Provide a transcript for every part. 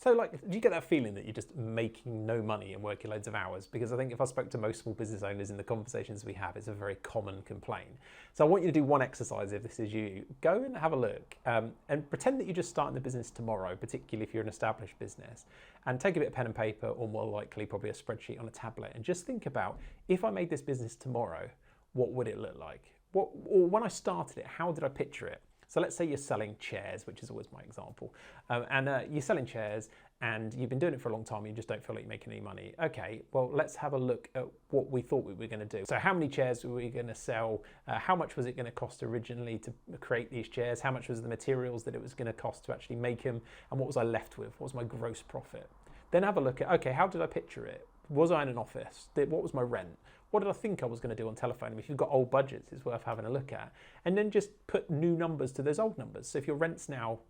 So like, do you get that feeling that you're just making no money and working loads of hours? Because I think if I spoke to most small business owners in the conversations we have, it's a very common complaint. So I want you to do one exercise if this is you. Go and have a look and pretend that you're just starting the business tomorrow, particularly if you're an established business, and take a bit of pen and paper, or more likely probably a spreadsheet on a tablet, and just think about, if I made this business tomorrow, what would it look like? Or when I started it, how did I picture it? So let's say you're selling chairs, which is always my example, and you're selling chairs and you've been doing it for a long time and you just don't feel like you're making any money. Okay, well, let's have a look at what we thought we were going to do. So how many chairs were we going to sell? How much was it going to cost originally to create these chairs? How much was the materials that it was going to cost to actually make them? And what was I left with? What was my gross profit? Then have a look at, okay, how did I picture it? Was I in an office? What was my rent? What did I think I was going to do on telephone? If you've got old budgets, it's worth having a look at. And then just put new numbers to those old numbers. So if your rent's now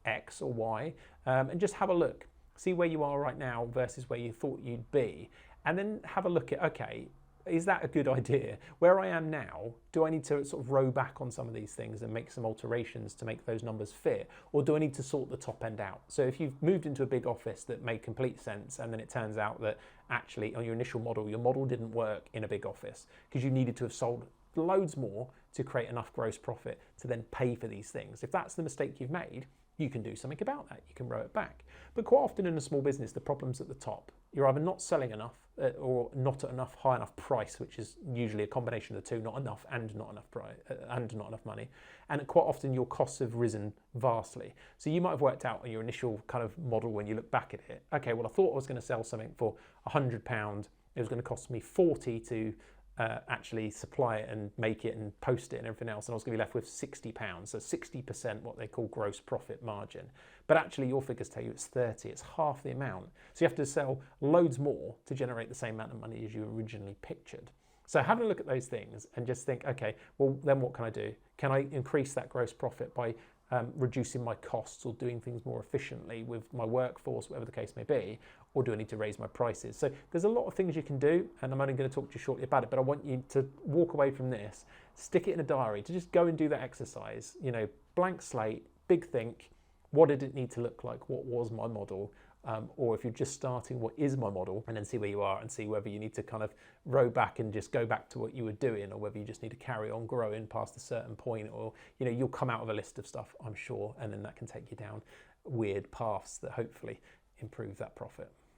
X or Y, and just have a look. See where you are right now versus where you thought you'd be. And then have a look at, okay, is that a good idea? Where I am now, do I need to sort of row back on some of these things and make some alterations to make those numbers fit? Or do I need to sort the top end out? So if you've moved into a big office that made complete sense, and then it turns out that actually on your initial model, your model didn't work in a big office because you needed to have sold loads more to create enough gross profit to then pay for these things. If that's the mistake you've made, you can do something about that. You can row it back. But quite often in a small business, the problem's at the top. You're either not selling enough or not at enough high enough price, which is usually a combination of the two, not enough and not enough price and not enough money. And quite often your costs have risen vastly. So you might have worked out on your initial kind of model when you look back at it. Okay, well, I thought I was going to sell something for £100. It was going to cost me 40 to actually supply it and make it and post it and everything else, and I was going to be left with £60, so 60% what they call gross profit margin. But actually your figures tell you it's 30, it's half the amount. So you have to sell loads more to generate the same amount of money as you originally pictured. So have a look at those things and just think, okay, well then what can I do? Can I increase that gross profit by reducing my costs or doing things more efficiently with my workforce, whatever the case may be, or do I need to raise my prices? So there's a lot of things you can do, and I'm only going to talk to you shortly about it, but I want you to walk away from this, stick it in a diary, to just go and do that exercise, you know, blank slate, big think, what did it need to look like? What was my model? Or if you're just starting, what is my model? And then see where you are and see whether you need to kind of row back and just go back to what you were doing, or whether you just need to carry on growing past a certain point, or, you know, you'll come out of a list of stuff, I'm sure, and then that can take you down weird paths that hopefully improve that profit.